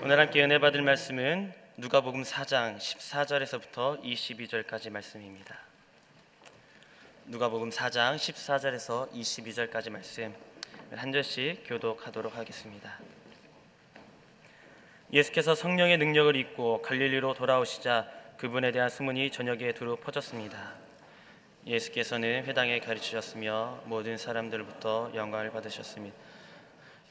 오늘 함께 은혜 받을 말씀은 누가복음 4장 14절에서부터 22절까지 말씀입니다. 누가복음 4장 14절에서 22절까지 말씀 한 절씩 교독하도록 하겠습니다. 예수께서 성령의 능력을 입고 갈릴리로 돌아오시자 그분에 대한 소문이 전역에 두루 퍼졌습니다. 예수께서는 회당에 가르치셨으며 모든 사람들부터 영광을 받으셨습니다.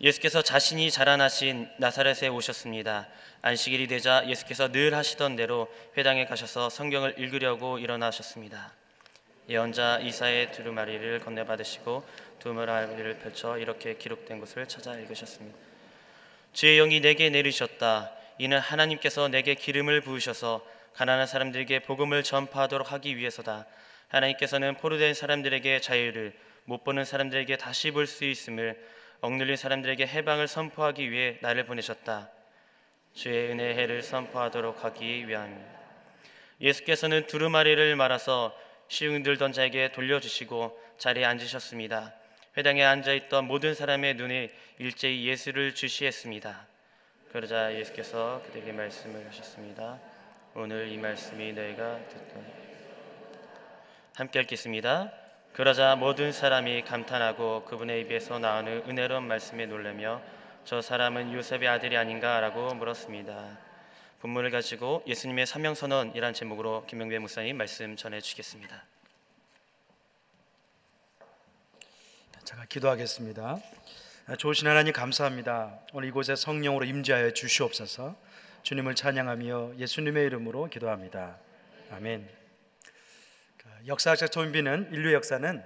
예수께서 자신이 자라나신 나사렛에 오셨습니다. 안식일이 되자 예수께서 늘 하시던 대로 회당에 가셔서 성경을 읽으려고 일어나셨습니다. 예언자 이사야의 두루마리를 건네받으시고 두루마리를 펼쳐 이렇게 기록된 곳을 찾아 읽으셨습니다. 주의 영이 내게 내리셨다. 이는 하나님께서 내게 기름을 부으셔서 가난한 사람들에게 복음을 전파하도록 하기 위해서다. 하나님께서는 포로된 사람들에게 자유를, 못 보는 사람들에게 다시 볼 수 있음을, 억눌린 사람들에게 해방을 선포하기 위해 나를 보내셨다. 주의 은혜의 해를 선포하도록 하기 위함입니다. 예수께서는 두루마리를 말아서 시흥들던 자에게 돌려주시고 자리에 앉으셨습니다. 회당에 앉아있던 모든 사람의 눈에 일제히 예수를 주시했습니다. 그러자 예수께서 그들에게 말씀을 하셨습니다. 오늘 이 말씀이 너희가 듣던 함께 읽겠습니다. 그러자 모든 사람이 감탄하고 그분의 입에서 나오는 은혜로운 말씀에 놀라며 저 사람은 요셉의 아들이 아닌가 라고 물었습니다. 본문을 가지고 예수님의 사명선언이란 제목으로 김명배 목사님 말씀 전해주시겠습니다. 제가 기도하겠습니다. 좋으신 하나님 감사합니다. 오늘 이곳에 성령으로 임재하여 주시옵소서. 주님을 찬양하며 예수님의 이름으로 기도합니다. 아멘. 역사학자 존비는 인류의 역사는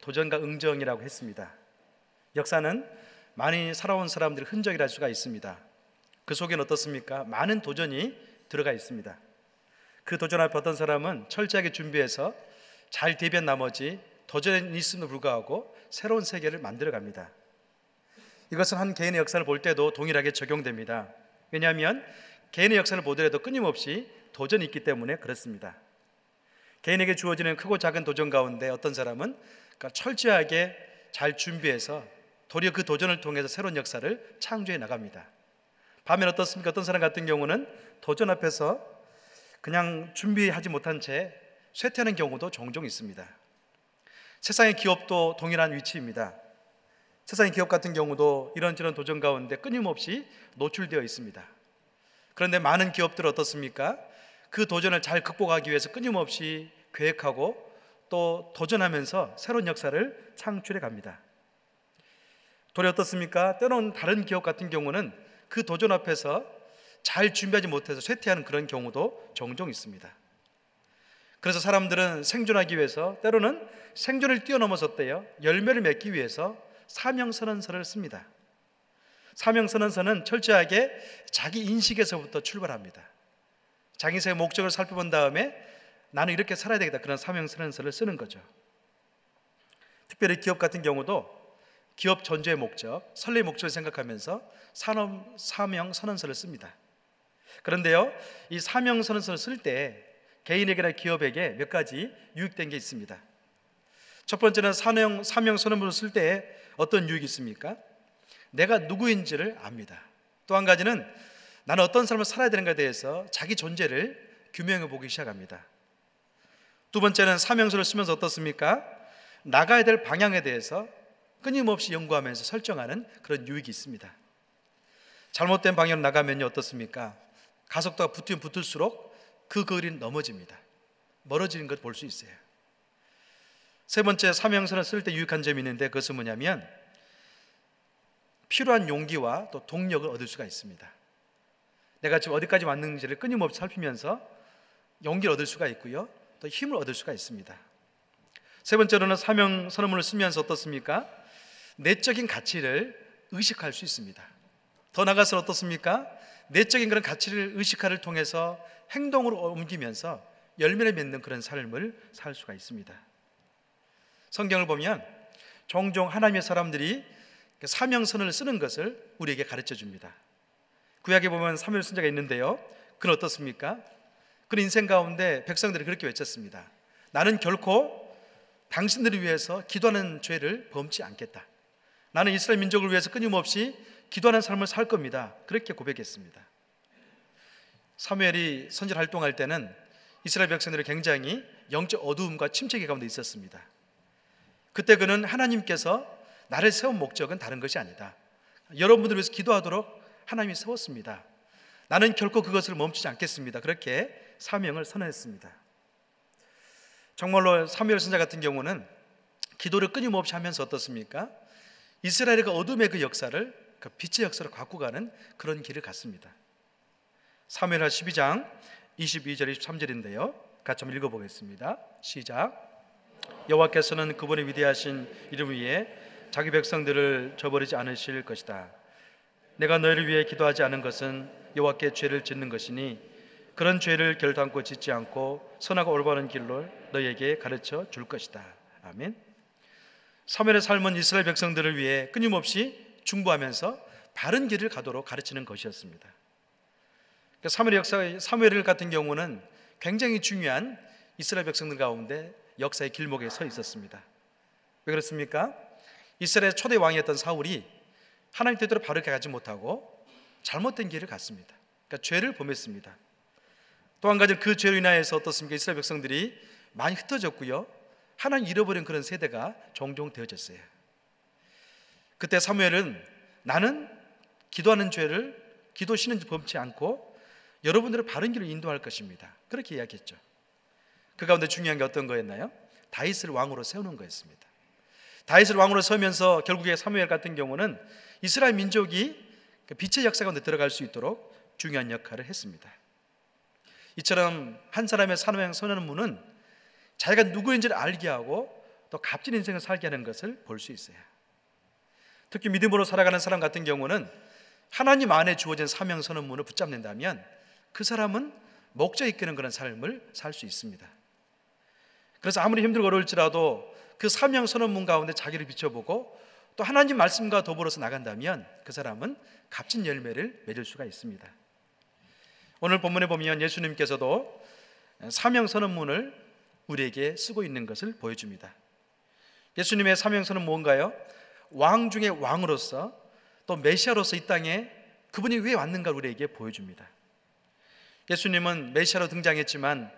도전과 응정이라고 했습니다. 역사는 많이 살아온 사람들의 흔적이라 할 수가 있습니다. 그 속에는 어떻습니까? 많은 도전이 들어가 있습니다. 그 도전 앞에 어떤 사람은 철저하게 준비해서 잘 대비한 나머지 도전이 있음에도 불구하고 새로운 세계를 만들어갑니다. 이것은 한 개인의 역사를 볼 때도 동일하게 적용됩니다. 왜냐하면 개인의 역사를 보더라도 끊임없이 도전이 있기 때문에 그렇습니다. 개인에게 주어지는 크고 작은 도전 가운데 어떤 사람은 철저하게 잘 준비해서 도리어 그 도전을 통해서 새로운 역사를 창조해 나갑니다. 반면 어떻습니까? 어떤 사람 같은 경우는 도전 앞에서 그냥 준비하지 못한 채 쇠퇴하는 경우도 종종 있습니다. 세상의 기업도 동일한 위치입니다. 세상의 기업 같은 경우도 이런저런 도전 가운데 끊임없이 노출되어 있습니다. 그런데 많은 기업들은 어떻습니까? 그 도전을 잘 극복하기 위해서 끊임없이 계획하고 또 도전하면서 새로운 역사를 창출해 갑니다. 도리 어떻습니까? 때로는 다른 기업 같은 경우는 그 도전 앞에서 잘 준비하지 못해서 쇠퇴하는 그런 경우도 종종 있습니다. 그래서 사람들은 생존하기 위해서 때로는 생존을 뛰어넘어서 열매를 맺기 위해서 사명선언서를 씁니다. 사명선언서는 철저하게 자기 인식에서부터 출발합니다. 자기 인생의 목적을 살펴본 다음에 나는 이렇게 살아야 되겠다, 그런 사명선언서를 쓰는 거죠. 특별히 기업 같은 경우도 기업 전체의 목적, 설레의 목적을 생각하면서 사명선언서를 씁니다. 그런데요, 이 사명선언서를 쓸 때 개인에게나 기업에게 몇 가지 유익된 게 있습니다. 첫 번째는 사명선언문을 쓸 때 어떤 유익이 있습니까? 내가 누구인지를 압니다. 또 한 가지는 나는 어떤 삶을 살아야 되는가에 대해서 자기 존재를 규명해 보기 시작합니다. 두 번째는 사명서를 쓰면서 어떻습니까? 나가야 될 방향에 대해서 끊임없이 연구하면서 설정하는 그런 유익이 있습니다. 잘못된 방향으로 나가면요 어떻습니까? 가속도가 붙으면 붙을수록 그 거리는 넘어집니다. 멀어지는 걸 볼 수 있어요. 세 번째, 사명서를 쓸 때 유익한 점이 있는데 그것은 뭐냐면 필요한 용기와 또 동력을 얻을 수가 있습니다. 내가 지금 어디까지 왔는지를 끊임없이 살피면서 용기를 얻을 수가 있고요, 또 힘을 얻을 수가 있습니다. 세 번째로는 사명선언문을 쓰면서 어떻습니까? 내적인 가치를 의식할 수 있습니다. 더 나아가서 어떻습니까? 내적인 그런 가치를 의식하를 통해서 행동으로 옮기면서 열매를 맺는 그런 삶을 살 수가 있습니다. 성경을 보면 종종 하나님의 사람들이 사명선언을 쓰는 것을 우리에게 가르쳐 줍니다. 구약에 보면 사무엘 선지자가 있는데요, 그는 어떻습니까? 그는 인생 가운데 백성들이 그렇게 외쳤습니다. 나는 결코 당신들을 위해서 기도하는 죄를 범치 않겠다. 나는 이스라엘 민족을 위해서 끊임없이 기도하는 삶을 살 겁니다. 그렇게 고백했습니다. 사무엘이 선지자 활동할 때는 이스라엘 백성들이 굉장히 영적 어두움과 침체기 가운데 있었습니다. 그때 그는 하나님께서 나를 세운 목적은 다른 것이 아니다, 여러분들을 위해서 기도하도록 하나님이 세웠습니다, 나는 결코 그것을 멈추지 않겠습니다, 그렇게 사명을 선언했습니다. 정말로 사무엘 선지자 같은 경우는 기도를 끊임없이 하면서 어떻습니까? 이스라엘의 그 어둠의 그 역사를 그 빛의 역사로 갖고 가는 그런 길을 갔습니다. 사무엘하 12장 22절 23절인데요, 같이 한번 읽어보겠습니다. 시작. 여호와께서는 그분의 위대하신 이름 위에 자기 백성들을 저버리지 않으실 것이다. 내가 너희를 위해 기도하지 않은 것은 여호와께 죄를 짓는 것이니 그런 죄를 결단코 짓지 않고 선하고 올바른 길로 너희에게 가르쳐 줄 것이다. 아멘. 사무엘의 삶은 이스라엘 백성들을 위해 끊임없이 중보하면서 바른 길을 가도록 가르치는 것이었습니다. 사무엘 같은 경우는 굉장히 중요한 이스라엘 백성들 가운데 역사의 길목에 서 있었습니다. 왜 그렇습니까? 이스라엘 초대 왕이었던 사울이 하나님 뜻대로 바르게 가지 못하고 잘못된 길을 갔습니다. 그러니까 죄를 범했습니다. 또 한 가지, 그 죄로 인하여서 어떻습니까? 이스라엘 백성들이 많이 흩어졌고요, 하나님 잃어버린 그런 세대가 종종 되어졌어요. 그때 사무엘은 나는 기도하는 죄를 기도 쉬는 범치 않고 여러분들을 바른 길로 인도할 것입니다, 그렇게 이야기했죠. 그 가운데 중요한 게 어떤 거였나요? 다윗을 왕으로 세우는 거였습니다. 다윗을 왕으로 세우면서 결국에 사무엘 같은 경우는 이스라엘 민족이 빛의 역사 가운데 들어갈 수 있도록 중요한 역할을 했습니다. 이처럼 한 사람의 사명 선언문은 자기가 누구인지를 알게 하고 또 값진 인생을 살게 하는 것을 볼 수 있어요. 특히 믿음으로 살아가는 사람 같은 경우는 하나님 안에 주어진 사명 선언문을 붙잡는다면 그 사람은 목적 이끄는 그런 삶을 살 수 있습니다. 그래서 아무리 힘들고 어려울지라도 그 사명 선언문 가운데 자기를 비춰보고 또 하나님 말씀과 더불어서 나간다면 그 사람은 값진 열매를 맺을 수가 있습니다. 오늘 본문에 보면 예수님께서도 사명 선언문을 우리에게 쓰고 있는 것을 보여줍니다. 예수님의 사명 선언은 뭔가요? 왕 중에 왕으로서 또 메시아로서 이 땅에 그분이 왜 왔는가 우리에게 보여줍니다. 예수님은 메시아로 등장했지만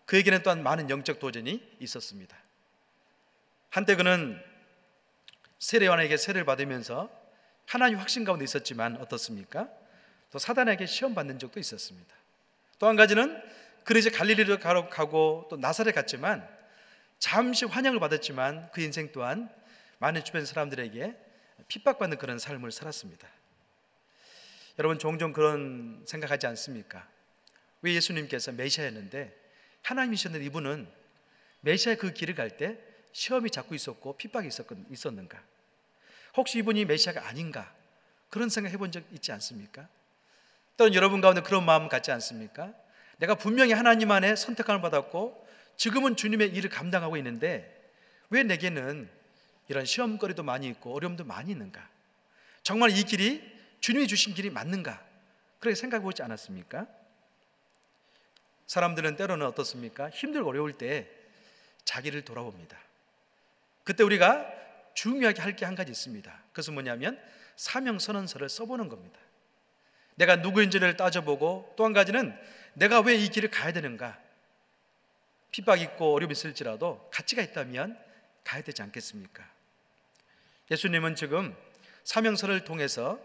그에게는 또한 많은 영적 도전이 있었습니다. 한때 그는 세례요한에게 세례를 받으면서 하나님 확신 가운데 있었지만 어떻습니까? 또 사단에게 시험 받는 적도 있었습니다. 또 한 가지는 그는 이제 갈릴리로 가고 또 나사렛 갔지만 잠시 환영을 받았지만 그 인생 또한 많은 주변 사람들에게 핍박받는 그런 삶을 살았습니다. 여러분 종종 그런 생각하지 않습니까? 왜 예수님께서 메시아였는데 하나님이셨는데 이분은 메시아의 그 길을 갈 때 시험이 자꾸 있었고 핍박이 있었는가? 혹시 이분이 메시아가 아닌가? 그런 생각 해본 적 있지 않습니까? 또는 여러분 가운데 그런 마음 갖지 않습니까? 내가 분명히 하나님 안에 선택함을 받았고 지금은 주님의 일을 감당하고 있는데 왜 내게는 이런 시험거리도 많이 있고 어려움도 많이 있는가? 정말 이 길이 주님이 주신 길이 맞는가? 그렇게 생각해 보지 않았습니까? 사람들은 때로는 어떻습니까? 힘들고 어려울 때 자기를 돌아봅니다. 그때 우리가 중요하게 할 게 한 가지 있습니다. 그것은 뭐냐면 사명선언서를 써보는 겁니다. 내가 누구인지를 따져보고 또 한 가지는 내가 왜 이 길을 가야 되는가? 핍박 있고 어려움이 있을지라도 가치가 있다면 가야 되지 않겠습니까? 예수님은 지금 사명서를 통해서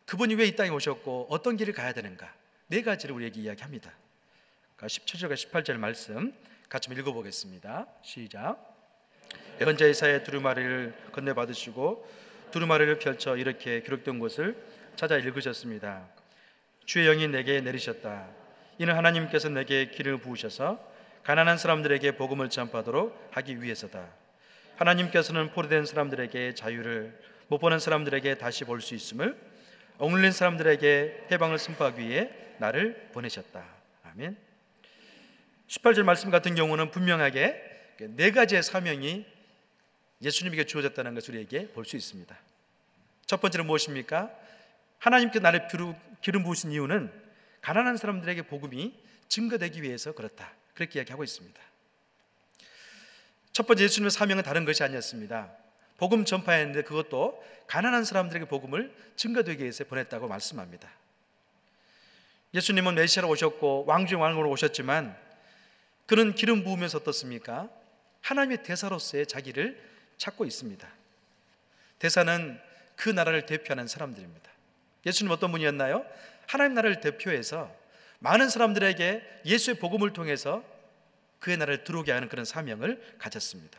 그분이 왜 이 땅에 오셨고 어떤 길을 가야 되는가? 네 가지를 우리에게 이야기합니다. 17절과 18절 말씀 같이 읽어보겠습니다. 시작. 예언자 이사야의 두루마리를 건네받으시고 두루마리를 펼쳐 이렇게 기록된 곳을 찾아 읽으셨습니다. 주의 영이 내게 내리셨다. 이는 하나님께서 내게 기름을 부으셔서 가난한 사람들에게 복음을 전파하도록 하기 위해서다. 하나님께서는 포로된 사람들에게 자유를, 못 보는 사람들에게 다시 볼 수 있음을, 억눌린 사람들에게 해방을 선포하기 위해 나를 보내셨다. 아멘. 18절 말씀 같은 경우는 분명하게 네 가지의 사명이 예수님에게 주어졌다는 것을 우리에게 볼 수 있습니다. 첫 번째는 무엇입니까? 하나님께 나를 기름 부으신 이유는 가난한 사람들에게 복음이 증거되기 위해서 그렇다, 그렇게 이야기하고 있습니다. 첫 번째 예수님의 사명은 다른 것이 아니었습니다. 복음 전파했는데 그것도 가난한 사람들에게 복음을 증거되기 위해서 보냈다고 말씀합니다. 예수님은 메시아로 오셨고 왕 중 왕으로 오셨지만 그는 기름 부으면서 어떻습니까? 하나님의 대사로서의 자기를 찾고 있습니다. 대사는 그 나라를 대표하는 사람들입니다. 예수님 어떤 분이었나요? 하나님 나라를 대표해서 많은 사람들에게 예수의 복음을 통해서 그의 나라를 들어오게 하는 그런 사명을 가졌습니다.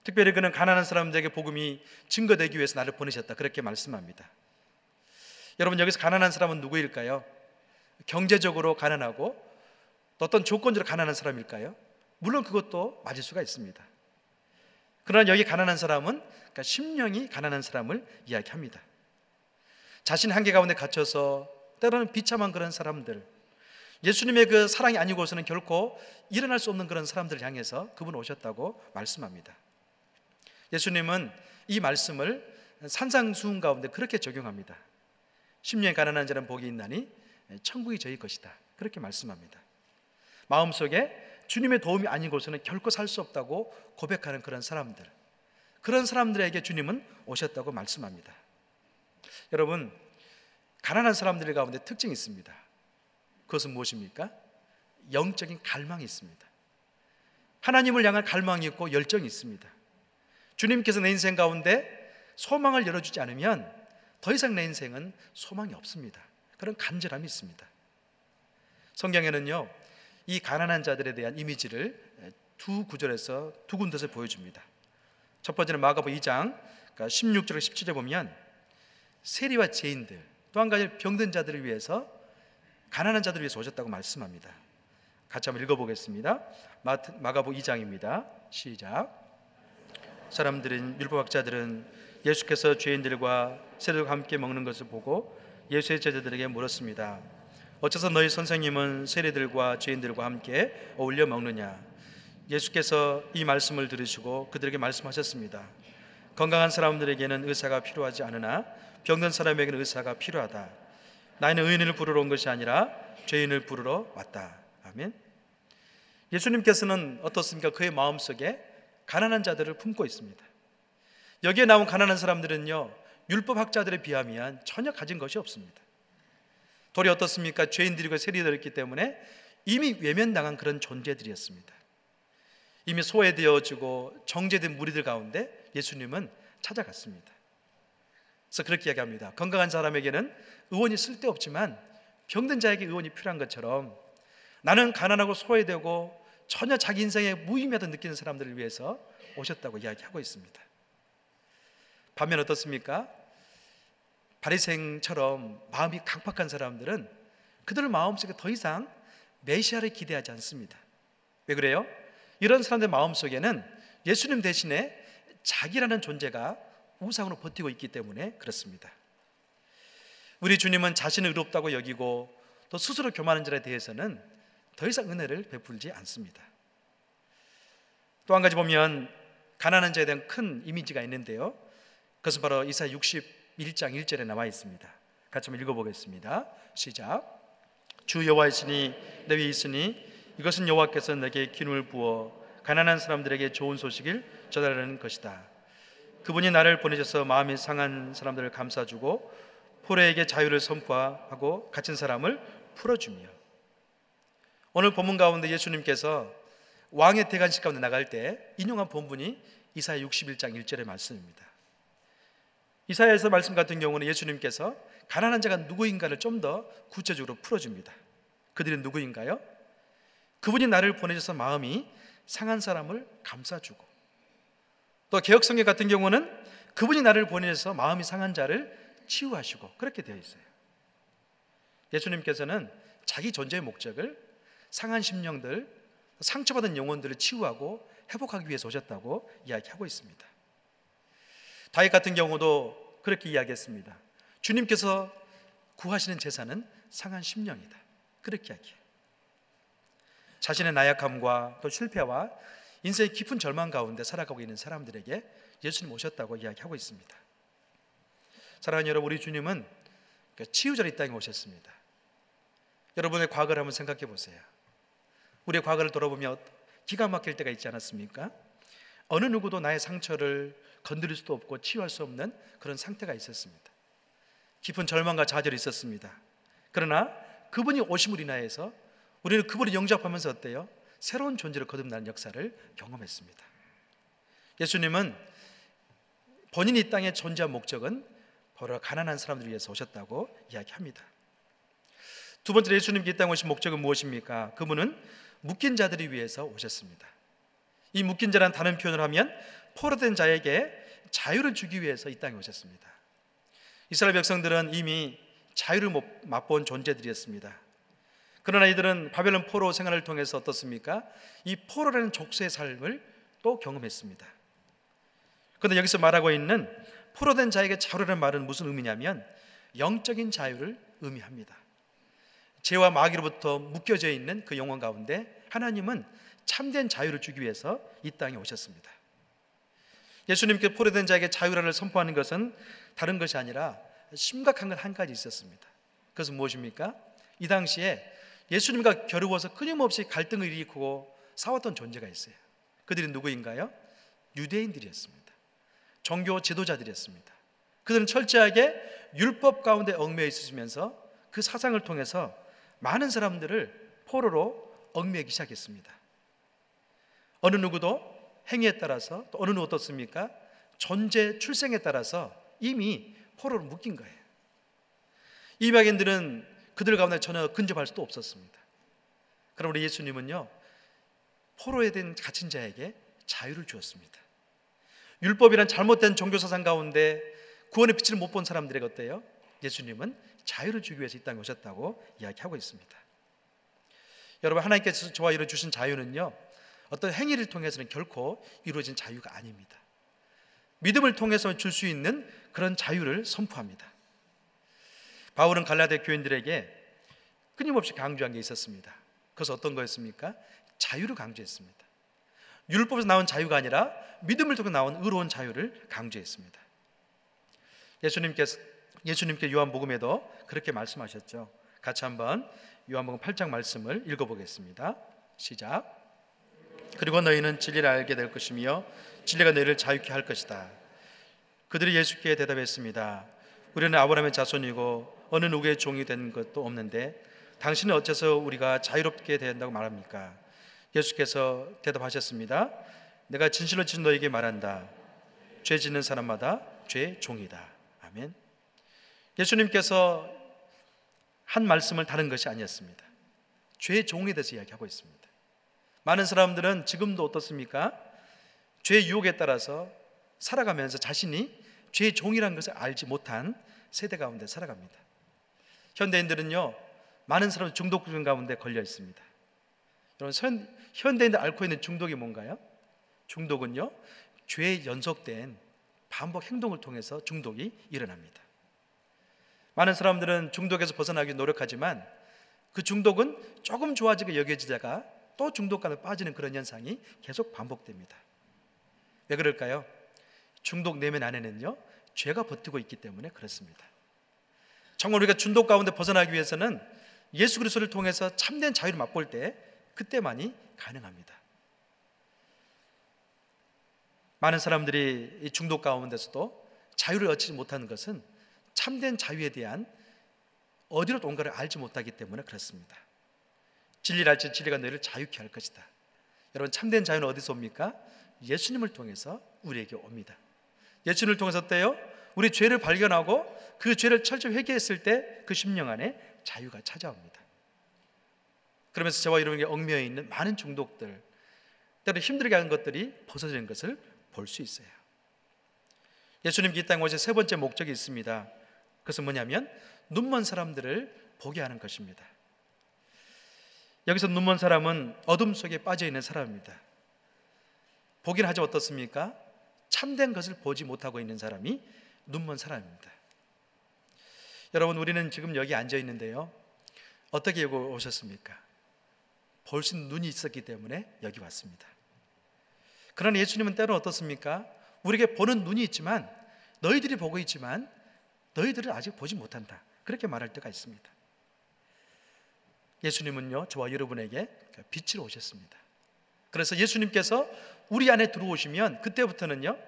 특별히 그는 가난한 사람들에게 복음이 증거되기 위해서 나를 보내셨다, 그렇게 말씀합니다. 여러분, 여기서 가난한 사람은 누구일까요? 경제적으로 가난하고 또 어떤 조건적으로 가난한 사람일까요? 물론 그것도 맞을 수가 있습니다. 그러나 여기 가난한 사람은 그러니까 심령이 가난한 사람을 이야기합니다. 자신 한계 가운데 갇혀서 때로는 비참한 그런 사람들, 예수님의 그 사랑이 아니고서는 결코 일어날 수 없는 그런 사람들을 향해서 그분 오셨다고 말씀합니다. 예수님은 이 말씀을 산상수훈 가운데 그렇게 적용합니다. 심령이 가난한 자는 복이 있나니 천국이 저희 것이다, 그렇게 말씀합니다. 마음속에 주님의 도움이 아니고서는 결코 살 수 없다고 고백하는 그런 사람들, 그런 사람들에게 주님은 오셨다고 말씀합니다. 여러분, 가난한 사람들 가운데 특징이 있습니다. 그것은 무엇입니까? 영적인 갈망이 있습니다. 하나님을 향한 갈망이 있고 열정이 있습니다. 주님께서 내 인생 가운데 소망을 열어주지 않으면 더 이상 내 인생은 소망이 없습니다. 그런 간절함이 있습니다. 성경에는요, 이 가난한 자들에 대한 이미지를 두 구절에서 두 군데서 보여줍니다. 첫 번째는 마가복음 2장 16절과 17절에 보면 세리와 죄인들, 또 한 가지 병든 자들을 위해서, 가난한 자들을 위해서 오셨다고 말씀합니다. 같이 한번 읽어보겠습니다. 마가복음 2장입니다. 시작. 사람들은, 율법학자들은 예수께서 죄인들과 세리들과 함께 먹는 것을 보고 예수의 제자들에게 물었습니다. 어째서 너희 선생님은 세리들과 죄인들과 함께 어울려 먹느냐? 예수께서 이 말씀을 들으시고 그들에게 말씀하셨습니다. 건강한 사람들에게는 의사가 필요하지 않으나 병든 사람에게는 의사가 필요하다. 나는 의인을 부르러 온 것이 아니라 죄인을 부르러 왔다. 아멘. 예수님께서는 어떻습니까? 그의 마음속에 가난한 자들을 품고 있습니다. 여기에 나온 가난한 사람들은요, 율법학자들에 비하면 전혀 가진 것이 없습니다. 도리 어떻습니까? 죄인들이고 세리들이었기 때문에 이미 외면당한 그런 존재들이었습니다. 이미 소외되어지고 정죄된 무리들 가운데 예수님은 찾아갔습니다. 그래서 그렇게 이야기합니다. 건강한 사람에게는 의원이 쓸데없지만 병든 자에게 의원이 필요한 것처럼 나는 가난하고 소외되고 전혀 자기 인생에 무의미하다 느끼는 사람들을 위해서 오셨다고 이야기하고 있습니다. 반면 어떻습니까? 바리새인처럼 마음이 강팍한 사람들은 그들 마음속에 더 이상 메시아를 기대하지 않습니다. 왜 그래요? 이런 사람들 마음속에는 예수님 대신에 자기라는 존재가 우상으로 버티고 있기 때문에 그렇습니다. 우리 주님은 자신을 의롭다고 여기고 또 스스로 교만한 자에 대해서는 더 이상 은혜를 베풀지 않습니다. 또 한 가지 보면 가난한 자에 대한 큰 이미지가 있는데요, 그것은 바로 이사야 61장 1절에 나와 있습니다. 같이 한번 읽어보겠습니다. 시작. 주 여호와이시니 내 위에 있으니 이것은 여호와께서 내게 기름을 부어 가난한 사람들에게 좋은 소식을 전하려는 것이다. 그분이 나를 보내셔서 마음이 상한 사람들을 감싸주고 포로에게 자유를 선포하고 갇힌 사람을 풀어주며. 오늘 본문 가운데 예수님께서 왕의 대관식 가운데 나갈 때 인용한 본문이 이사야 61장 1절의 말씀입니다. 이사야에서 말씀 같은 경우는 예수님께서 가난한 자가 누구인가를 좀 더 구체적으로 풀어줍니다. 그들이 누구인가요? 그분이 나를 보내셔서 마음이 상한 사람을 감싸주고, 또 개혁성경 같은 경우는 그분이 나를 보내셔서 마음이 상한 자를 치유하시고, 그렇게 되어 있어요. 예수님께서는 자기 존재의 목적을 상한 심령들, 상처받은 영혼들을 치유하고 회복하기 위해서 오셨다고 이야기하고 있습니다. 다윗 같은 경우도 그렇게 이야기했습니다. 주님께서 구하시는 제사는 상한 심령이다, 그렇게 이야기해요. 자신의 나약함과 또 실패와 인생의 깊은 절망 가운데 살아가고 있는 사람들에게 예수님 오셨다고 이야기하고 있습니다. 사랑하는 여러분, 우리 주님은 치유자로 이 땅에 오셨습니다. 여러분의 과거를 한번 생각해 보세요. 우리의 과거를 돌아보면 기가 막힐 때가 있지 않았습니까? 어느 누구도 나의 상처를 건드릴 수도 없고 치유할 수 없는 그런 상태가 있었습니다. 깊은 절망과 좌절이 있었습니다. 그러나 그분이 오심을 인하여서 우리는 그분을 영접하면서 어때요? 새로운 존재를 거듭나는 역사를 경험했습니다. 예수님은 본인이 이 땅에 존재한 목적은 바로 가난한 사람들을 위해서 오셨다고 이야기합니다. 두 번째로 예수님께 이 땅에 오신 목적은 무엇입니까? 그분은 묶인 자들을 위해서 오셨습니다. 이 묶인 자라는 다른 표현을 하면 포로된 자에게 자유를 주기 위해서 이 땅에 오셨습니다. 이스라엘 백성들은 이미 자유를 맛본 존재들이었습니다. 그러나 이들은 바벨론 포로 생활을 통해서 어떻습니까? 이 포로라는 족쇄의 삶을 또 경험했습니다. 그런데 여기서 말하고 있는 포로된 자에게 자유라는 말은 무슨 의미냐면 영적인 자유를 의미합니다. 죄와 마귀로부터 묶여져 있는 그 영혼 가운데 하나님은 참된 자유를 주기 위해서 이 땅에 오셨습니다. 예수님께 포로된 자에게 자유를 선포하는 것은 다른 것이 아니라 심각한 건 한 가지 있었습니다. 그것은 무엇입니까? 이 당시에 예수님과 겨루어서 끊임없이 갈등을 일으키고 싸웠던 존재가 있어요. 그들이 누구인가요? 유대인들이었습니다. 종교 지도자들이었습니다. 그들은 철저하게 율법 가운데 얽매여 있으시면서 그 사상을 통해서 많은 사람들을 포로로 얽매이기 시작했습니다. 어느 누구도 행위에 따라서, 또 어느 누구 어떻습니까? 존재 출생에 따라서 이미 포로로 묶인 거예요. 이방인들은 그들 가운데 전혀 근접할 수도 없었습니다. 그럼 우리 예수님은요, 포로에 된 갇힌 자에게 자유를 주었습니다. 율법이란 잘못된 종교사상 가운데 구원의 빛을 못 본 사람들에게 어때요? 예수님은 자유를 주기 위해서 이 땅에 오셨다고 이야기하고 있습니다. 여러분, 하나님께서 저와 이루어 주신 자유는요, 어떤 행위를 통해서는 결코 이루어진 자유가 아닙니다. 믿음을 통해서 줄 수 있는 그런 자유를 선포합니다. 바울은 갈라디아 교인들에게 끊임없이 강조한 게 있었습니다. 그것은 어떤 거였습니까? 자유를 강조했습니다. 율법에서 나온 자유가 아니라 믿음을 통해 나온 의로운 자유를 강조했습니다. 예수님께 요한복음에도 그렇게 말씀하셨죠. 같이 한번 요한복음 8장 말씀을 읽어보겠습니다. 시작. 그리고 너희는 진리를 알게 될 것이며 진리가 너희를 자유케 할 것이다. 그들이 예수께 대답했습니다. 우리는 아브라함의 자손이고 어느 누구의 종이 된 것도 없는데 당신은 어째서 우리가 자유롭게 된다고 말합니까? 예수께서 대답하셨습니다. 내가 진실로 진실로 너에게 말한다. 죄 짓는 사람마다 죄의 종이다. 아멘. 예수님께서 한 말씀을 다른 것이 아니었습니다. 죄의 종에 대해서 이야기하고 있습니다. 많은 사람들은 지금도 어떻습니까? 죄의 유혹에 따라서 살아가면서 자신이 죄의 종이라는 것을 알지 못한 세대 가운데 살아갑니다. 현대인들은요, 많은 사람들 중독증 가운데 걸려 있습니다. 여러분, 현대인들 앓고 있는 중독이 뭔가요? 중독은요, 죄의 연속된 반복 행동을 통해서 중독이 일어납니다. 많은 사람들은 중독에서 벗어나기 노력하지만 그 중독은 조금 좋아지게 여겨지다가 또 중독감에 빠지는 그런 현상이 계속 반복됩니다. 왜 그럴까요? 중독 내면 안에는요, 죄가 버티고 있기 때문에 그렇습니다. 정말 우리가 중독 가운데 벗어나기 위해서는 예수 그리스도를 통해서 참된 자유를 맛볼 때 그때만이 가능합니다. 많은 사람들이 이 중독 가운데서도 자유를 얻지 못하는 것은 참된 자유에 대한 어디로 온가를 알지 못하기 때문에 그렇습니다. 진리를 알지 진리가 너희를 자유케 할 것이다. 여러분, 참된 자유는 어디서 옵니까? 예수님을 통해서 우리에게 옵니다. 예수님을 통해서 어때요? 우리 죄를 발견하고 그 죄를 철저히 회개했을 때 그 심령 안에 자유가 찾아옵니다. 그러면서 저와 여러분에게 얽매여 있는 많은 중독들, 때로는 힘들게 하는 것들이 벗어지는 것을 볼 수 있어요. 예수님께 이 땅에 오신 세 번째 목적이 있습니다. 그것은 뭐냐면 눈먼 사람들을 보게 하는 것입니다. 여기서 눈먼 사람은 어둠 속에 빠져 있는 사람입니다. 보긴 하지 어떻습니까? 참된 것을 보지 못하고 있는 사람이 눈먼 사람입니다. 여러분, 우리는 지금 여기 앉아 있는데요, 어떻게 여기 오셨습니까? 볼 수 있는 눈이 있었기 때문에 여기 왔습니다. 그러나 예수님은 때로 어떻습니까? 우리에게 보는 눈이 있지만, 너희들이 보고 있지만 너희들은 아직 보지 못한다, 그렇게 말할 때가 있습니다. 예수님은요, 저와 여러분에게 빛으로 오셨습니다. 그래서 예수님께서 우리 안에 들어오시면 그때부터는요,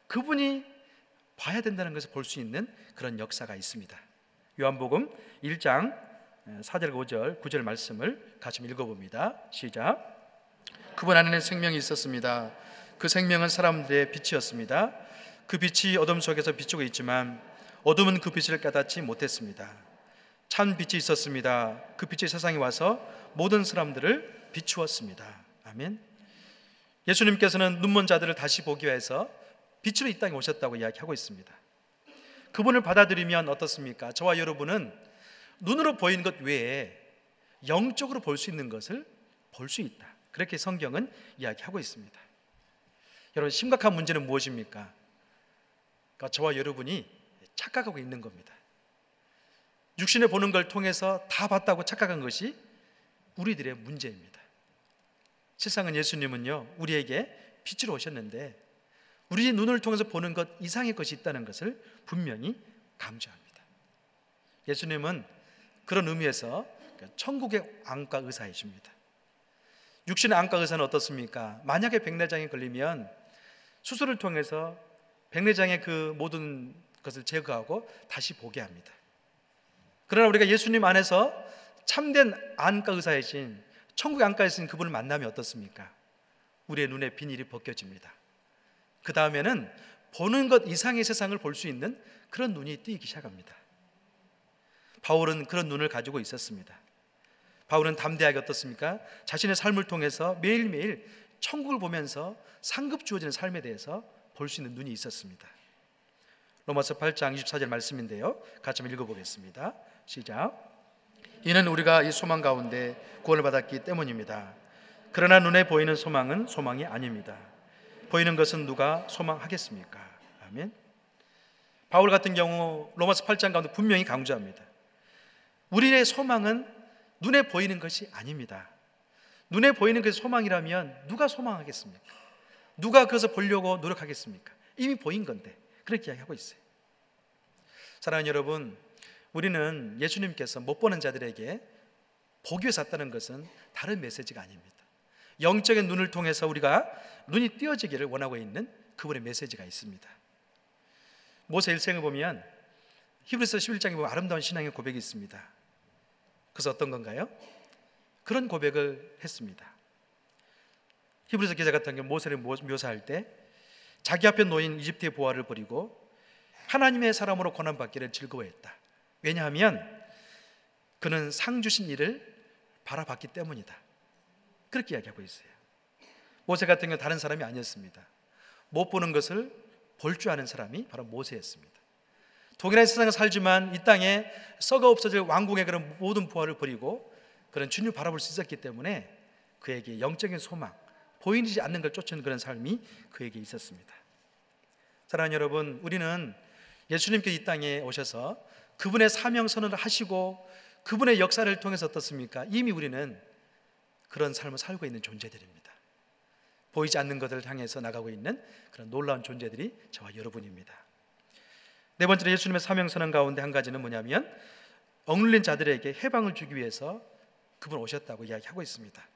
그분이 봐야 된다는 것을 볼 수 있는 그런 역사가 있습니다. 요한복음 1장 4절 5절 9절 말씀을 같이 읽어봅니다. 시작. 그분 안에는 생명이 있었습니다. 그 생명은 사람들의 빛이었습니다. 그 빛이 어둠 속에서 비추고 있지만 어둠은 그 빛을 깨닫지 못했습니다. 참 빛이 있었습니다. 그 빛이 세상에 와서 모든 사람들을 비추었습니다. 아멘. 예수님께서는 눈먼 자들을 다시 보기 위해서 빛으로 이 땅에 오셨다고 이야기하고 있습니다. 그분을 받아들이면 어떻습니까? 저와 여러분은 눈으로 보이는 것 외에 영적으로 볼 수 있는 것을 볼 수 있다. 그렇게 성경은 이야기하고 있습니다. 여러분, 심각한 문제는 무엇입니까? 그러니까 저와 여러분이 착각하고 있는 겁니다. 육신에 보는 걸 통해서 다 봤다고 착각한 것이 우리들의 문제입니다. 세상은 예수님은요, 우리에게 빛으로 오셨는데 우리의 눈을 통해서 보는 것 이상의 것이 있다는 것을 분명히 강조합니다. 예수님은 그런 의미에서 천국의 안과 의사이십니다. 육신의 안과 의사는 어떻습니까? 만약에 백내장에 걸리면 수술을 통해서 백내장의 그 모든 것을 제거하고 다시 보게 합니다. 그러나 우리가 예수님 안에서 참된 안과 의사이신 천국의 안과이신 그분을 만나면 어떻습니까? 우리의 눈에 비닐이 벗겨집니다. 그 다음에는 보는 것 이상의 세상을 볼 수 있는 그런 눈이 뜨이기 시작합니다. 바울은 그런 눈을 가지고 있었습니다. 바울은 담대하게 어떻습니까? 자신의 삶을 통해서 매일매일 천국을 보면서 상급 주어지는 삶에 대해서 볼 수 있는 눈이 있었습니다. 로마서 8장 24절 말씀인데요, 같이 한번 읽어보겠습니다. 시작. 이는 우리가 이 소망 가운데 구원을 받았기 때문입니다. 그러나 눈에 보이는 소망은 소망이 아닙니다. 보이는 것은 누가 소망하겠습니까? 아멘. 바울 같은 경우 로마서 8장 가운데 분명히 강조합니다. 우리의 소망은 눈에 보이는 것이 아닙니다. 눈에 보이는 것이 소망이라면 누가 소망하겠습니까? 누가 그것을 보려고 노력하겠습니까? 이미 보인 건데 그렇게 이야기하고 있어요. 사랑하는 여러분, 우리는 예수님께서 못 보는 자들에게 보기 위해서 왔다는 것은 다른 메시지가 아닙니다. 영적인 눈을 통해서 우리가 눈이 띄어지기를 원하고 있는 그분의 메시지가 있습니다. 모세 일생을 보면 히브리서 11장에 보면 아름다운 신앙의 고백이 있습니다. 그래서 어떤 건가요? 그런 고백을 했습니다. 히브리서 기자 같은 경우 모세를 묘사할 때 자기 앞에 놓인 이집트의 보화를 버리고 하나님의 사람으로 고난받기를 즐거워했다. 왜냐하면 그는 상 주신 이를 바라봤기 때문이다. 그렇게 이야기하고 있어요. 모세 같은 경우 다른 사람이 아니었습니다. 못 보는 것을 볼 줄 아는 사람이 바로 모세였습니다. 동일한 세상에 살지만 이 땅에 썩어 없어질 왕궁의 그런 모든 부활을 버리고 그런 주님을 바라볼 수 있었기 때문에 그에게 영적인 소망, 보이지 않는 걸 쫓는 그런 삶이 그에게 있었습니다. 사랑하는 여러분, 우리는 예수님께 이 땅에 오셔서 그분의 사명 선언을 하시고 그분의 역사를 통해서 어떻습니까? 이미 우리는 그런 삶을 살고 있는 존재들입니다. 보이지 않는 것들을 향해서 나가고 있는 그런 놀라운 존재들이 저와 여러분입니다. 네 번째로 예수님의 사명 선언 가운데 한 가지는 뭐냐면 억눌린 자들에게 해방을 주기 위해서 그분 오셨다고 이야기하고 있습니다.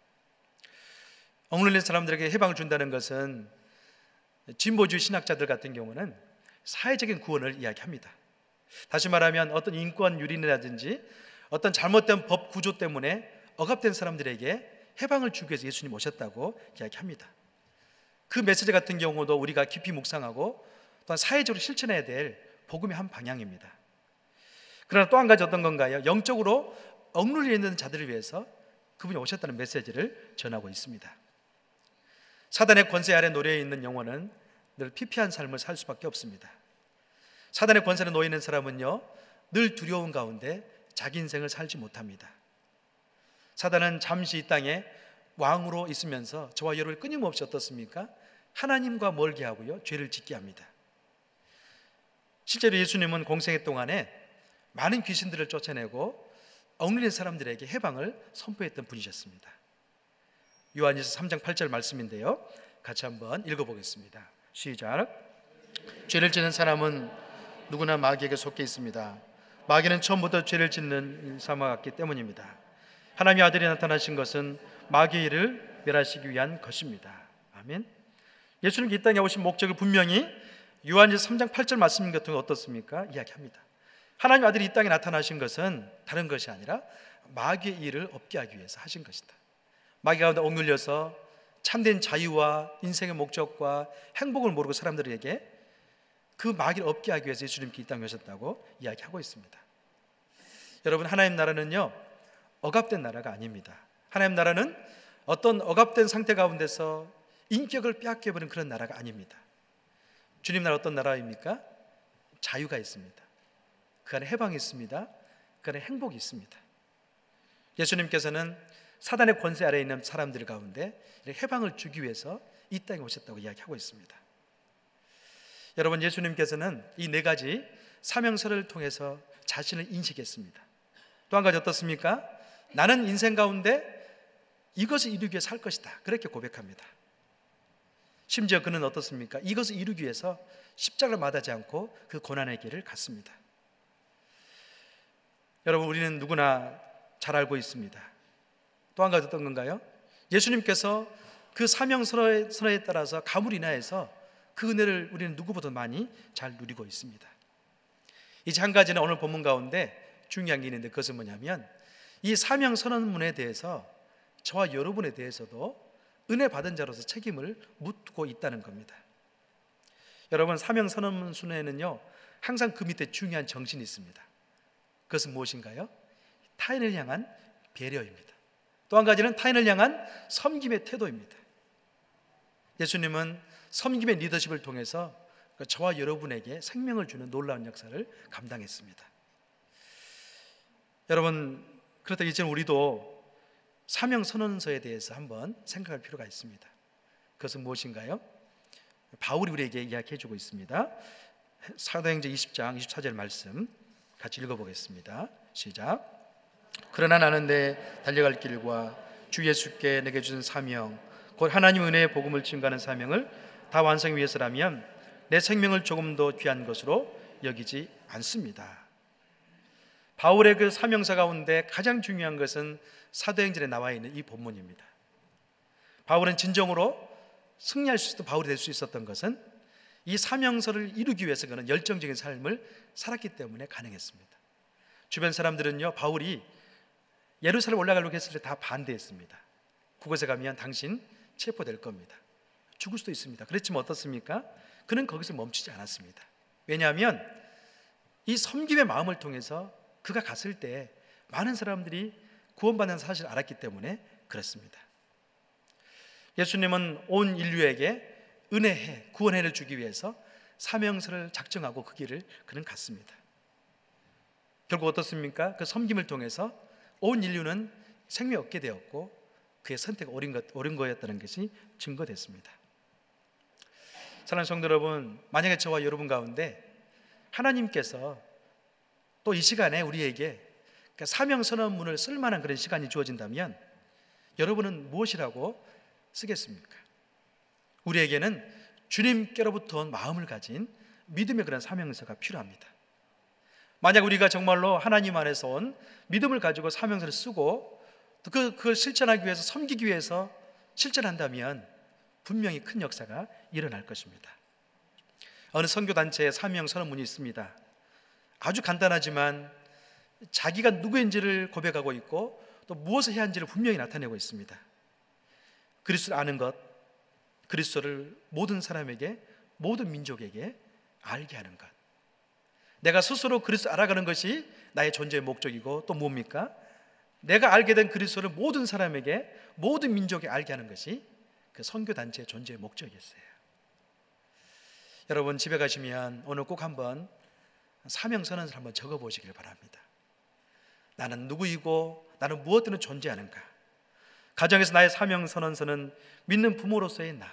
억눌린 사람들에게 해방을 준다는 것은 진보주의 신학자들 같은 경우는 사회적인 구원을 이야기합니다. 다시 말하면 어떤 인권 유린이라든지 어떤 잘못된 법 구조 때문에 억압된 사람들에게 해방을 주기 위해서 예수님 오셨다고 이야기합니다. 그 메시지 같은 경우도 우리가 깊이 묵상하고 또한 사회적으로 실천해야 될 복음의 한 방향입니다. 그러나 또 한 가지 어떤 건가요? 영적으로 억눌려 있는 자들을 위해서 그분이 오셨다는 메시지를 전하고 있습니다. 사단의 권세 아래 놓여 있는 영혼은 늘 피폐한 삶을 살 수밖에 없습니다. 사단의 권세에 놓여 있는 사람은요, 늘 두려움 가운데 자기 인생을 살지 못합니다. 사단은 잠시 이 땅에 왕으로 있으면서 저와 여러분을 끊임없이 어떻습니까? 하나님과 멀게 하고요, 죄를 짓게 합니다. 실제로 예수님은 공생애 동안에 많은 귀신들을 쫓아내고 억눌린 사람들에게 해방을 선포했던 분이셨습니다. 요한일서 3장 8절 말씀인데요, 같이 한번 읽어보겠습니다. 시작. 죄를 짓는 사람은 누구나 마귀에게 속해 있습니다. 마귀는 처음부터 죄를 짓는 삼아왔기 때문입니다. 하나님의 아들이 나타나신 것은 마귀의 일을 멸하시기 위한 것입니다. 아멘. 예수님 이 땅에 오신 목적을 분명히 요한일서 3장 8절 말씀 같은 거 어떻습니까? 이야기합니다. 하나님 아들이 이 땅에 나타나신 것은 다른 것이 아니라 마귀의 일을 없게 하기 위해서 하신 것이다. 마귀 가운데 억눌려서 참된 자유와 인생의 목적과 행복을 모르고 사람들에게 그 마귀를 없게 하기 위해서 예수님께 이 땅에 오셨다고 이야기하고 있습니다. 여러분, 하나님 나라는요, 억압된 나라가 아닙니다. 하나님 나라는 어떤 억압된 상태 가운데서 인격을 빼앗겨버린 그런 나라가 아닙니다. 주님 나라 어떤 나라입니까? 자유가 있습니다. 그 안에 해방이 있습니다. 그 안에 행복이 있습니다. 예수님께서는 사단의 권세 아래에 있는 사람들 가운데 해방을 주기 위해서 이 땅에 오셨다고 이야기하고 있습니다. 여러분, 예수님께서는 이 네 가지 사명서를 통해서 자신을 인식했습니다. 또 한 가지 어떻습니까? 나는 인생 가운데 이것을 이루기 위해 살 것이다, 그렇게 고백합니다. 심지어 그는 어떻습니까? 이것을 이루기 위해서 십자가를 마다하지 않고 그 고난의 길을 갔습니다. 여러분, 우리는 누구나 잘 알고 있습니다. 또 한 가지 어떤 건가요? 예수님께서 그 사명선에 따라서 감으로 인하여서 그 은혜를 우리는 누구보다 많이 잘 누리고 있습니다. 이제 한 가지는 오늘 본문 가운데 중요한 게 있는데, 그것은 뭐냐면 이 사명선언문에 대해서 저와 여러분에 대해서도 은혜 받은 자로서 책임을 묻고 있다는 겁니다. 여러분, 사명선언문 순회에는요 항상 그 밑에 중요한 정신이 있습니다. 그것은 무엇인가요? 타인을 향한 배려입니다. 또 한 가지는 타인을 향한 섬김의 태도입니다. 예수님은 섬김의 리더십을 통해서 저와 여러분에게 생명을 주는 놀라운 역사를 감당했습니다. 여러분, 그렇다고 이제 우리도 사명선언서에 대해서 한번 생각할 필요가 있습니다. 그것은 무엇인가요? 바울이 우리에게 이야기해 주고 있습니다. 사도행전 20장 24절 말씀 같이 읽어보겠습니다. 시작. 그러나 나는 내 달려갈 길과 주 예수께 내게 주신 사명, 곧 하나님 은혜의 복음을 증거하는 사명을 다 완성하기 위해서라면 내 생명을 조금도 귀한 것으로 여기지 않습니다. 바울의 그 사명사 가운데 가장 중요한 것은 사도행전에 나와 있는 이 본문입니다. 바울은 진정으로 승리할 수 있었던, 바울이 될 수 있었던 것은 이 사명서를 이루기 위해서 그는 열정적인 삶을 살았기 때문에 가능했습니다. 주변 사람들은요, 바울이 예루살렘 올라가려고 했을 때 다 반대했습니다. 그곳에 가면 당신 체포될 겁니다. 죽을 수도 있습니다. 그렇지만 어떻습니까? 그는 거기서 멈추지 않았습니다. 왜냐하면 이 섬김의 마음을 통해서 그가 갔을 때 많은 사람들이 구원받는 사실을 알았기 때문에 그렇습니다. 예수님은 온 인류에게 은혜해, 구원해를 주기 위해서 사명서를 작정하고 그 길을 그는 갔습니다. 결국 어떻습니까? 그 섬김을 통해서 온 인류는 생명을 얻게 되었고 그의 선택이 옳은 거였다는 것이 증거됐습니다. 사랑하는 성도 여러분, 만약에 저와 여러분 가운데 하나님께서 또 이 시간에 우리에게 사명선언문을 쓸만한 그런 시간이 주어진다면 여러분은 무엇이라고 쓰겠습니까? 우리에게는 주님께로부터 온 마음을 가진 믿음의 그런 사명서가 필요합니다. 만약 우리가 정말로 하나님 안에서 온 믿음을 가지고 사명서를 쓰고 그걸 실천하기 위해서, 섬기기 위해서 실천한다면 분명히 큰 역사가 일어날 것입니다. 어느 선교단체에 사명선언문이 있습니다. 아주 간단하지만 자기가 누구인지를 고백하고 있고 또 무엇을 해야 하는지를 분명히 나타내고 있습니다. 그리스도를 아는 것, 그리스도를 모든 사람에게, 모든 민족에게 알게 하는 것. 내가 스스로 그리스도를 알아가는 것이 나의 존재의 목적이고 또 뭡니까? 내가 알게 된 그리스도를 모든 사람에게, 모든 민족에 알게 하는 것이 그 선교단체의 존재의 목적이었어요. 여러분, 집에 가시면 오늘 꼭 한번 사명선언을 한번 적어보시길 바랍니다. 나는 누구이고 나는 무엇 때문에 존재하는가? 가정에서 나의 사명선언서는 믿는 부모로서의 나,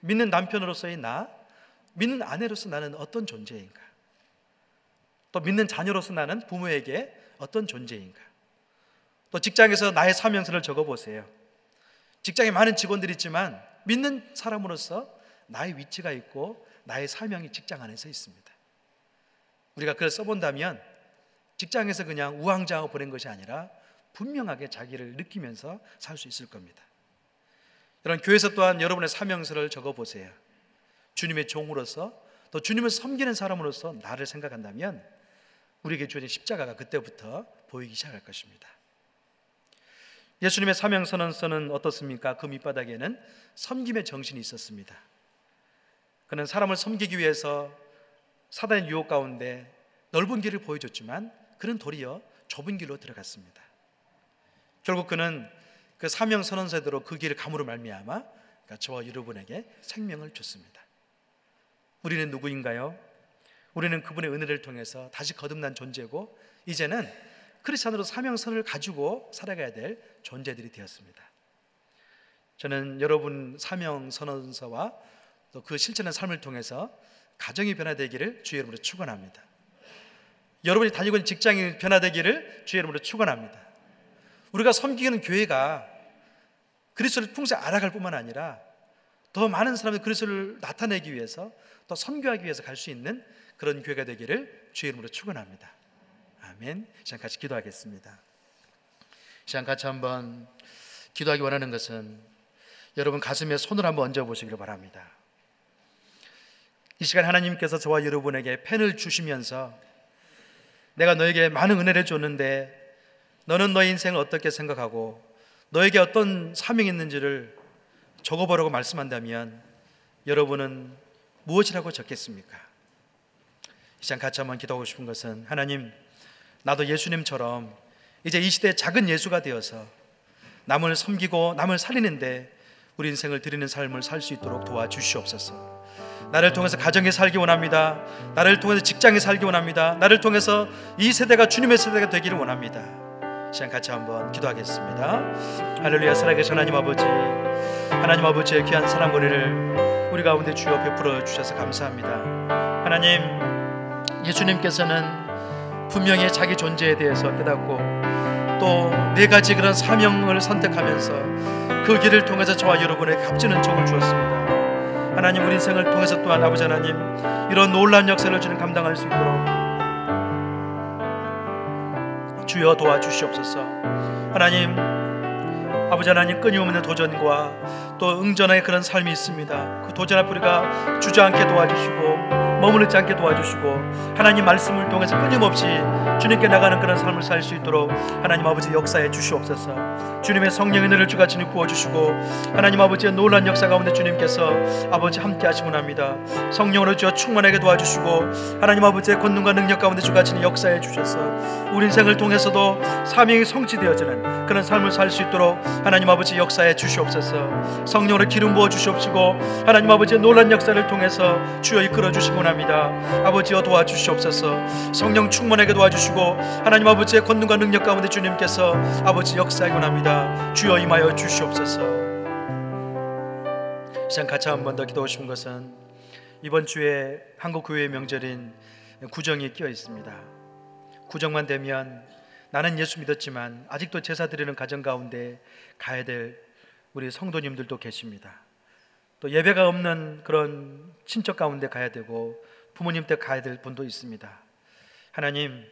믿는 남편으로서의 나, 믿는 아내로서 나는 어떤 존재인가? 또 믿는 자녀로서 나는 부모에게 어떤 존재인가? 또 직장에서 나의 사명서를 적어보세요. 직장에 많은 직원들이 있지만 믿는 사람으로서 나의 위치가 있고 나의 사명이 직장 안에서 있습니다. 우리가 그걸 써본다면 직장에서 그냥 우왕좌왕 보낸 것이 아니라 분명하게 자기를 느끼면서 살 수 있을 겁니다. 여러분, 교회에서 또한 여러분의 사명서를 적어보세요. 주님의 종으로서 또 주님을 섬기는 사람으로서 나를 생각한다면 우리에게 주어진 십자가가 그때부터 보이기 시작할 것입니다. 예수님의 사명 선언서는 어떻습니까? 그 밑바닥에는 섬김의 정신이 있었습니다. 그는 사람을 섬기기 위해서 사단의 유혹 가운데 넓은 길을 보여줬지만 그는 도리어 좁은 길로 들어갔습니다. 결국 그는 그 사명 선언서대로 그 길을 감으로 말미암아 저와 여러분에게 생명을 줬습니다. 우리는 누구인가요? 우리는 그분의 은혜를 통해서 다시 거듭난 존재고 이제는 크리스찬으로 사명선을 가지고 살아가야 될 존재들이 되었습니다. 저는 여러분 사명 선언서와 또 그 실천의 삶을 통해서 가정이 변화되기를 주의 이름으로 축원합니다. 여러분이 다니고 있는 직장이 변화되기를 주의 이름으로 축원합니다. 우리가 섬기는 교회가 그리스도를 풍성히 알아갈 뿐만 아니라 더 많은 사람들이 그리스도를 나타내기 위해서 또 선교하기 위해서 갈 수 있는 그런 교회가 되기를 주의 이름으로 축원합니다. 아멘. 이 시간 같이 기도하겠습니다. 이 시간 같이 한번 기도하기 원하는 것은 여러분 가슴에 손을 한번 얹어 보시기를 바랍니다. 이 시간 하나님께서 저와 여러분에게 펜을 주시면서 내가 너에게 많은 은혜를 줬는데 너는 너의 인생을 어떻게 생각하고 너에게 어떤 사명이 있는지를 적어보라고 말씀한다면 여러분은 무엇이라고 적겠습니까? 이 시간 같이 한번 기도하고 싶은 것은 하나님, 나도 예수님처럼 이제 이 시대의 작은 예수가 되어서 남을 섬기고 남을 살리는데 우리 인생을 드리는 삶을 살 수 있도록 도와주시옵소서. 나를 통해서 가정에 살기 원합니다. 나를 통해서 직장에 살기 원합니다. 나를 통해서 이 세대가 주님의 세대가 되기를 원합니다. 시간 같이 한번 기도하겠습니다. 할렐루야. 살아계신 하나님 아버지, 하나님 아버지의 귀한 사랑 은혜를 우리 가운데 주여 베풀어 주셔서 감사합니다. 하나님, 예수님께서는 분명히 자기 존재에 대해서 깨닫고 또 네 가지 그런 사명을 선택하면서 그 길을 통해서 저와 여러분에게 값지는 종을 주었습니다. 하나님, 우리 인생을 통해서 또한 아버지 하나님, 이런 놀라운 역사를 주님 감당할 수 있도록 주여 도와주시옵소서. 하나님, 아버지 하나님, 끊임없는 도전과 또 응전의 그런 삶이 있습니다. 그 도전 앞에 우리가 주저앉게 도와주시고 머무르지 않게 도와주시고 하나님 말씀을 통해서 끊임없이 주님께 나가는 그런 삶을 살 수 있도록 하나님 아버지 역사해 주시옵소서. 주님의 성령의 은혜를 주가 주님 부어주시고 하나님 아버지의 놀라운 역사 가운데 주님께서 아버지 함께 하시기 원합니다. 성령으로 주여 충만하게 도와주시고 하나님 아버지의 권능과 능력 가운데 주가 주님 역사해 주셔서 우리 인생을 통해서도 사명이 성취되어지는 그런 삶을 살 수 있도록 하나님 아버지 역사해 주시옵소서. 성령으로 기름 부어 주시옵시고 하나님 아버지의 놀라운 역사를 통해서 주여 이끌어 주시기 원합니다. 아버지여 도와주시옵소서. 성령 충만하게 도와주시고 하나님 아버지의 권능과 능력 가운데 주님께서 아버지 역사하기 원합니다. 주여 임하여 주시옵소서. 시간 같이 한 번 더 기도하고 싶은 것은 이번 주에 한국 교회의 명절인 구정이 끼어 있습니다. 구정만 되면 나는 예수 믿었지만 아직도 제사 드리는 가정 가운데 가야 될 우리 성도님들도 계십니다. 또 예배가 없는 그런 친척 가운데 가야 되고 부모님 댁 가야 될 분도 있습니다. 하나님,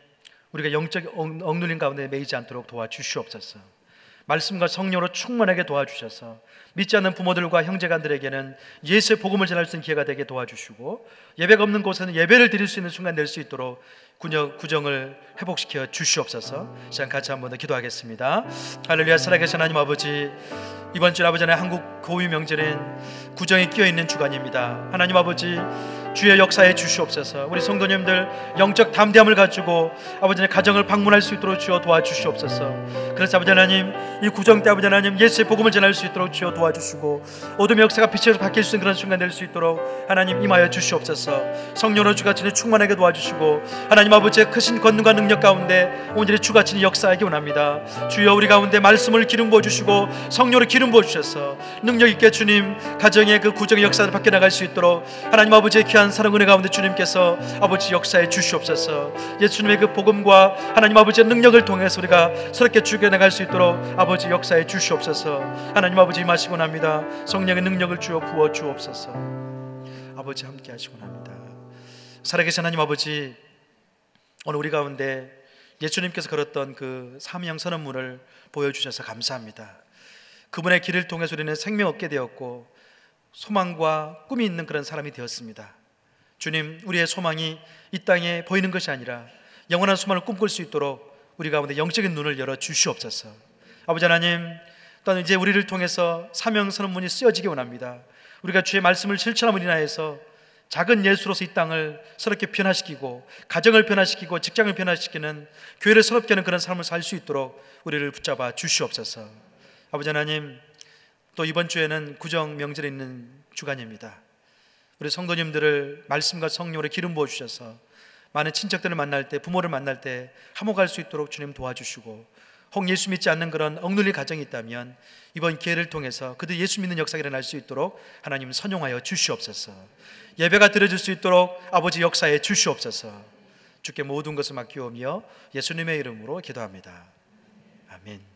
우리가 영적 억눌림 가운데 매이지 않도록 도와주시옵소서. 말씀과 성령으로 충만하게 도와주셔서 믿지 않는 부모들과 형제간들에게는 예수의 복음을 전할 수 있는 기회가 되게 도와주시고 예배가 없는 곳에는 예배를 드릴 수 있는 순간 될 수 있도록 구정을 회복시켜 주시옵소서. 시간 같이 한번 더 기도하겠습니다. 할렐루야. 살아계신 하나님 아버지, 이번 주 아버지 하나님 한국 고유 명절인 구정이 끼어있는 주간입니다. 하나님 아버지, 주의 역사에 주시옵소서. 우리 성도님들 영적 담대함을 가지고 아버지의 가정을 방문할 수 있도록 주여 도와주시옵소서. 그래서 아버지 하나님, 이 구정 때 아버지 하나님 예수의 복음을 전할 수 있도록 주여 도와주시고 어둠의 역사가 빛으로 바뀔 수 있는 그런 순간 될 수 있도록 하나님 임하여 주시옵소서. 성령으로 주같이 충만하게 도와주시고 하나님 아버지의 크신 권능과 능력 가운데 오늘의 주같이 역사하기 원합니다. 주여 우리 가운데 말씀을 기름 부어주시고 성령으로 기름 부어주셔서 능력 있게 주님 가정의 그 구정의 역사를 밖에 나갈 수 있도록 하나님 아버지의 귀한 사랑 은혜 가운데 주님께서 아버지 역사해 주시옵소서. 예수님의 그 복음과 하나님 아버지의 능력을 통해서 우리가 새롭게 죽여나갈 수 있도록 아버지 역사해 주시옵소서. 하나님 아버지 임하시곤 합니다. 성령의 능력을 주어 부어 주옵소서. 아버지 함께 하시곤 합니다. 살아계신 하나님 아버지, 오늘 우리 가운데 예수님께서 걸었던 그 사명 선언문을 보여주셔서 감사합니다. 그분의 길을 통해서 우리는 생명 얻게 되었고 소망과 꿈이 있는 그런 사람이 되었습니다. 주님, 우리의 소망이 이 땅에 보이는 것이 아니라 영원한 소망을 꿈꿀 수 있도록 우리 가운데 영적인 눈을 열어 주시옵소서. 아버지 하나님, 또한 이제 우리를 통해서 사명 선언문이 쓰여지기 원합니다. 우리가 주의 말씀을 실천함을 인하여서 작은 예수로서 이 땅을 새롭게 변화시키고, 가정을 변화시키고, 직장을 변화시키는, 교회를 새롭게 하는 그런 삶을 살 수 있도록 우리를 붙잡아 주시옵소서. 아버지 하나님, 또 이번 주에는 구정 명절이 있는 주간입니다. 우리 성도님들을 말씀과 성령으로 기름 부어 주셔서 많은 친척들을 만날 때, 부모를 만날 때 화목할 수 있도록 주님 도와주시고, 혹 예수 믿지 않는 그런 억눌린 가정이 있다면 이번 기회를 통해서 그들 예수 믿는 역사가 일어날 수 있도록 하나님 선용하여 주시옵소서. 예배가 드려질 수 있도록 아버지 역사에 주시옵소서. 주께 모든 것을 맡기오며 예수님의 이름으로 기도합니다. 아멘.